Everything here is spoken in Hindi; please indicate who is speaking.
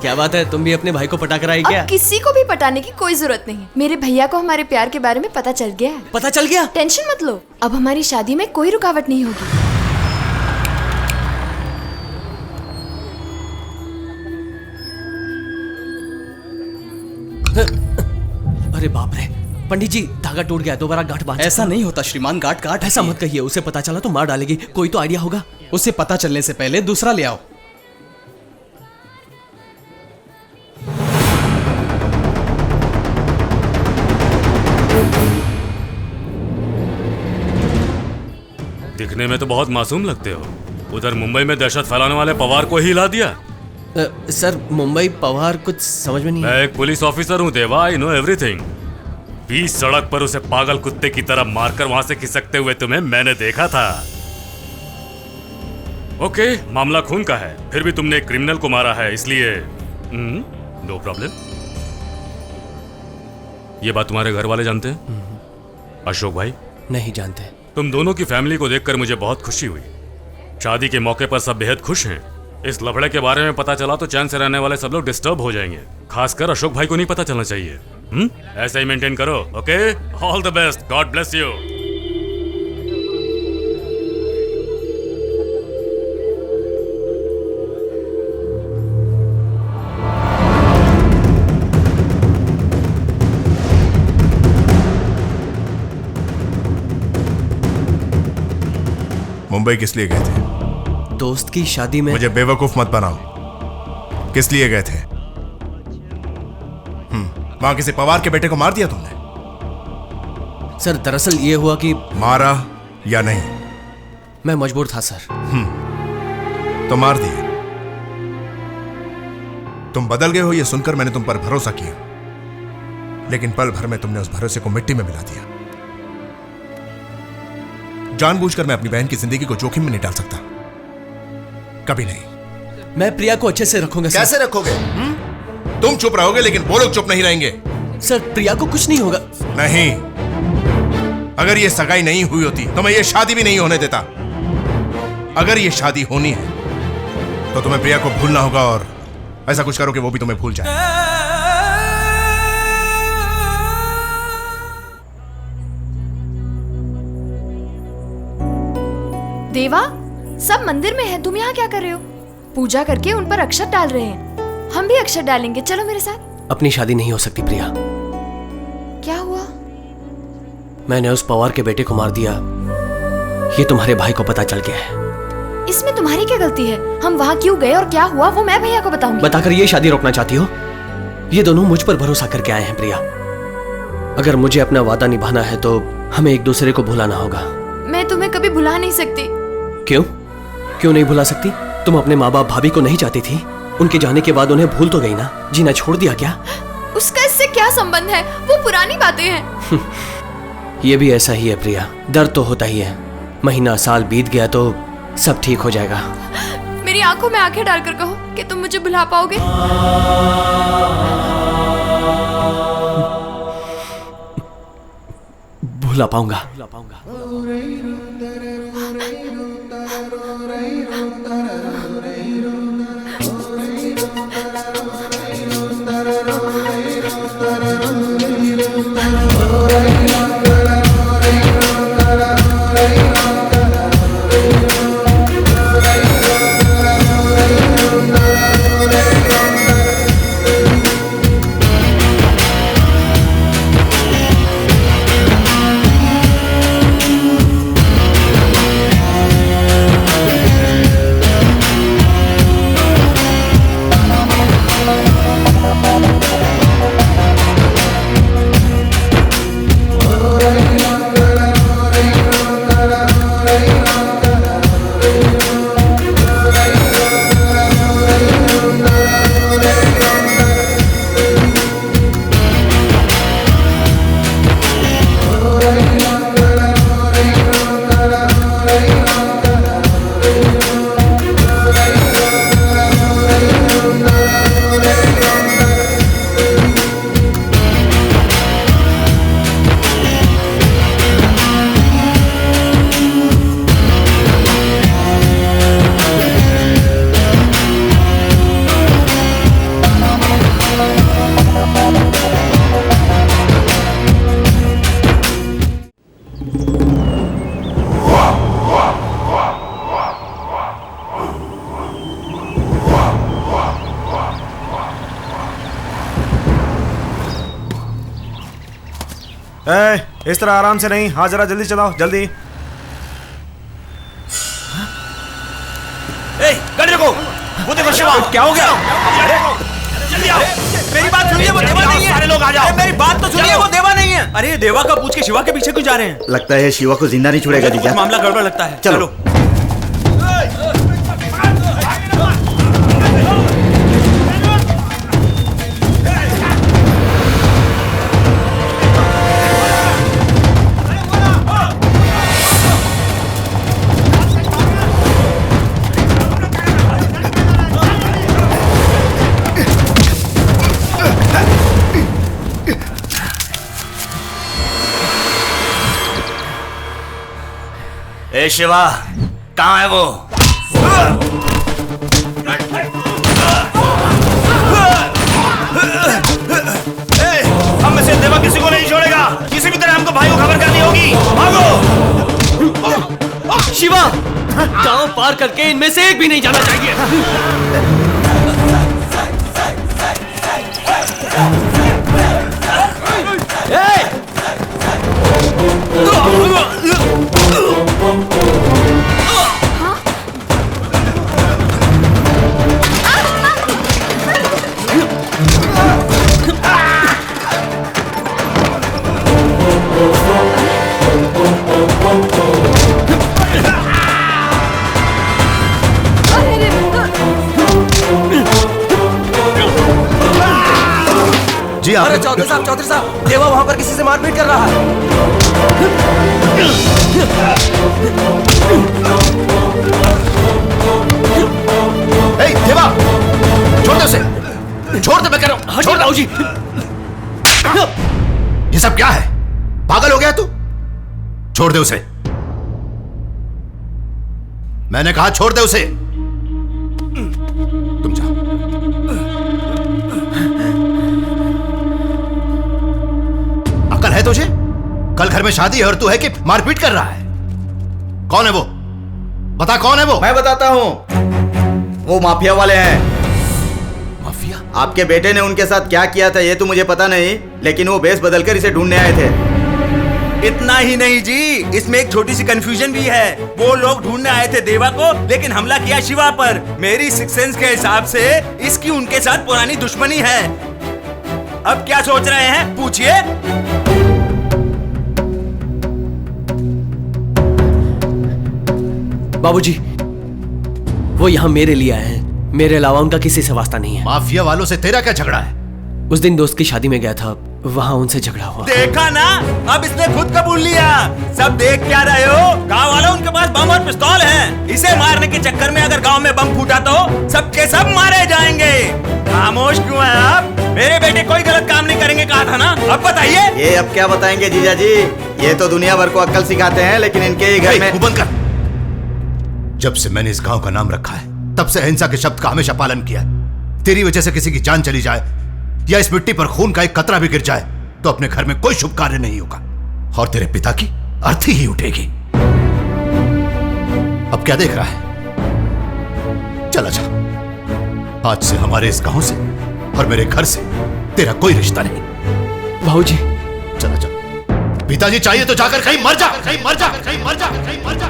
Speaker 1: क्या बात है, तुम भी अपने भाई को पटा कर आई क्या?
Speaker 2: अब किसी को भी पटाने की कोई जरूरत नहीं। मेरे भैया को हमारे प्यार के बारे में पता चल गया है।
Speaker 1: पता चल गया?
Speaker 2: टेंशन मत लो, अब हमारी शादी में कोई रुकावट नहीं होगी।
Speaker 1: अरे बाप रे, पंडित जी धागा टूट गया, दोबारा गांठ बांध।
Speaker 3: ऐसा नहीं होता श्रीमान, गांठ काट।
Speaker 1: ऐसा मत कहिए, उसे पता चला तो मार डालेगी। कोई तो आइडिया होगा।
Speaker 3: उसे पता चलने से पहले दूसरा ले आओ।
Speaker 4: दिखने में तो बहुत मासूम लगते हो। उधर मुंबई में दहशत फैलाने वाले पवार को ही हिला दिया।
Speaker 1: सर मुंबई पवार कुछ समझ में नहीं।
Speaker 4: मैं एक पुलिस ऑफिसर हूँ देवा, आई नो एवरीथिंग। 20 सड़क पर उसे पागल कुत्ते की तरह मारकर वहां से खिसकते हुए तुम्हें मैंने देखा था। ओके, मामला खून का है, फिर भी तुमने एक क्रिमिनल को मारा है, इसलिए नो प्रॉब्लम। ये बात तुम्हारे घर वाले जानते हैं? अशोक भाई?
Speaker 1: नहीं जानते।
Speaker 4: तुम दोनों की फैमिली को देखकर मुझे बहुत खुशी हुई। शादी के मौके पर सब बेहद खुश हैं। इस लफड़े के बारे में पता चला तो चैन से रहने वाले सब लोग डिस्टर्ब हो जाएंगे। खासकर अशोक भाई को नहीं पता चलना चाहिए। ऐसा ही मेंटेन करो, okay? All the best, God bless you.
Speaker 5: Mumbai किस लिए गए थे?
Speaker 1: दोस्त की शादी में।
Speaker 5: मुझे बेवकूफ मत बनाओ। किस लिए गए थे? वहां किसी पवार के बेटे को मार दिया तुमने?
Speaker 1: सर दरअसल ये हुआ कि
Speaker 5: मारा या नहीं?
Speaker 1: मैं मजबूर था सर।
Speaker 5: तो मार दिए। तुम बदल गए हो ये सुनकर मैंने तुम पर भरोसा किया, लेकिन पल भर में तुमने उस भरोसे को मिट्टी में मिला दिया। जानबूझकर मैं अपनी बहन की जिंदगी को जोखिम में नहीं डाल सकता, कभी नहीं।
Speaker 1: मैं प्रिया को अच्छे से रखूंगा सर।
Speaker 5: कैसे रखोगे? तुम चुप रहोगे लेकिन वो लोग चुप नहीं रहेंगे।
Speaker 1: सर प्रिया को कुछ नहीं होगा।
Speaker 5: नहीं, अगर ये सगाई नहीं हुई होती तो मैं ये शादी भी नहीं होने देता। अगर ये शादी होनी है तो तुम्हें प्रिया को भूलना होगा, और ऐसा कुछ करो कि वो भी तुम्हें भूल जाए।
Speaker 2: देवा, सब मंदिर में है, तुम यहाँ क्या कर रहे हो? पूजा करके उन पर अक्षत डाल रहे हैं। हम भी अक्षत डालेंगे, चलो मेरे साथ।
Speaker 1: अपनी शादी नहीं हो सकती प्रिया।
Speaker 2: क्या हुआ?
Speaker 1: मैंने उस पवार के बेटे को मार दिया, ये तुम्हारे भाई को पता चल गया है।
Speaker 2: इसमें तुम्हारी क्या गलती है? हम वहाँ क्यों गए और क्या हुआ वो मैं भैया को बताऊंगी।
Speaker 1: बताकर ये शादी रोकना चाहती हो? ये दोनों मुझ पर भरोसा करके आए हैं प्रिया। अगर मुझे अपना वादा निभाना है तो हमें एक दूसरे को भुलाना होगा।
Speaker 2: मैं तुम्हें कभी भुला नहीं सकती।
Speaker 1: क्यों? क्यों नहीं भुला सकती? तुम अपने माँ बाप भाभी को नहीं चाहती थी, उनके जाने के बाद उन्हें भूल तो गई ना? जीना छोड़ दिया क्या?
Speaker 2: उसका इससे क्या संबंध है? वो पुरानी बातें हैं।
Speaker 1: ये भी ऐसा ही है प्रिया, दर्द तो होता ही है। महीना साल बीत गया तो सब ठीक हो जाएगा।
Speaker 2: मेरी आंखों में आंखें डालकर कहो कि तुम मुझे भुला पाओगे।
Speaker 1: भुला पाऊंगा।
Speaker 6: इस तरह आराम से नहीं, हाँ जरा जल्दी चलाओ, जल्दी।
Speaker 7: गाड़ी रोको। वो देखो शिवा,
Speaker 6: क्या हो गया?
Speaker 7: जल्दी आओ। मेरी बात सुनिए, वो देवा नहीं है। सारे लोग आ जाओ। मेरी बात तो सुनिए, वो देवा नहीं है। अरे देवा का पूछ के शिवा के पीछे क्यों जा रहे हैं?
Speaker 6: लगता है शिवा को जिंदा नहीं छोड़ेगा जीजा।
Speaker 7: मामला गड़बड़ लगता है।
Speaker 6: चलो।
Speaker 7: ए शिवा, कहाँ है वो? हम में से देवा किसी को नहीं छोड़ेगा। किसी भी तरह हमको भाई को खबर करनी होगी। भागो।
Speaker 1: शिवा, गांव पार करके इनमें से एक भी नहीं जाना चाहिए।
Speaker 6: जी
Speaker 7: अरे चौधरी साहब, देवा वहां पर किसी से मारपीट कर रहा है।
Speaker 5: देवा, छोड़ दे उसे, छोड़ दे, मैं कह रहा हूं, छोड़ दो जी। ये सब क्या है? पागल हो गया तू? छोड़ दे उसे, मैंने कहा छोड़ दे उसे। तुम जाओ। अकल है तुझे? कल घर में शादी है और तू है कि मारपीट कर रहा है? कौन है वो? बता कौन है वो?
Speaker 6: मैं बताता हूँ, वो माफिया वाले हैं।
Speaker 5: माफिया?
Speaker 6: आपके बेटे ने उनके साथ क्या किया था ये तो मुझे पता नहीं, लेकिन वो बेस बदलकर इसे ढूंढने आए थे।
Speaker 7: इतना ही नहीं जी, इसमें एक छोटी सी कंफ्यूजन भी है। वो लोग ढूंढने आए थे देवा को, लेकिन हमला किया शिवा पर। मेरी सिक्स सेंस के हिसाब से इसकी उनके साथ पुरानी दुश्मनी है। अब क्या सोच रहे हैं, पूछिए।
Speaker 1: बाबूजी, वो यहाँ मेरे लिए आए हैं, मेरे अलावा उनका किसी से वास्ता नहीं है।
Speaker 5: माफिया वालों से तेरा क्या झगड़ा है?
Speaker 1: उस दिन दोस्त की शादी में गया था, वहाँ उनसे झगड़ा हुआ।
Speaker 7: देखा ना, अब इसने खुद कबूल लिया। सब देख क्या रहे हो? गांव वालों उनके पास बम और पिस्तौल हैं। इसे मारने के चक्कर में अगर गांव में बम फूटा तो सबके सब मारे जाएंगे। खामोश क्यों हैं आप? मेरे बेटे कोई गलत काम नहीं करेंगे कहा था ना, अब बताइए।
Speaker 6: ये अब क्या बताएंगे जीजा जी? ये तो दुनिया भर को अक्ल सिखाते हैं, लेकिन इनके ही घर में।
Speaker 5: बंद कर। जब से मैंने इस गांव का नाम रखा है, तब से अहिंसा के शब्द का हमेशा पालन किया। तेरी वजह से किसी की जान चली जाए या इस मिट्टी पर खून का एक कतरा भी गिर जाए तो अपने घर में कोई शुभ कार्य नहीं होगा और तेरे पिता की अर्थी ही उठेगी। अब क्या देख रहा है? चला जा। आज से हमारे इस गांव से और मेरे घर से तेरा कोई रिश्ता नहीं।
Speaker 1: भाऊजी,
Speaker 5: चला जा। पिताजी चाहिए तो जाकर कहीं मर जा, कहीं मर जा, कहीं मर जा, कहीं मर जा।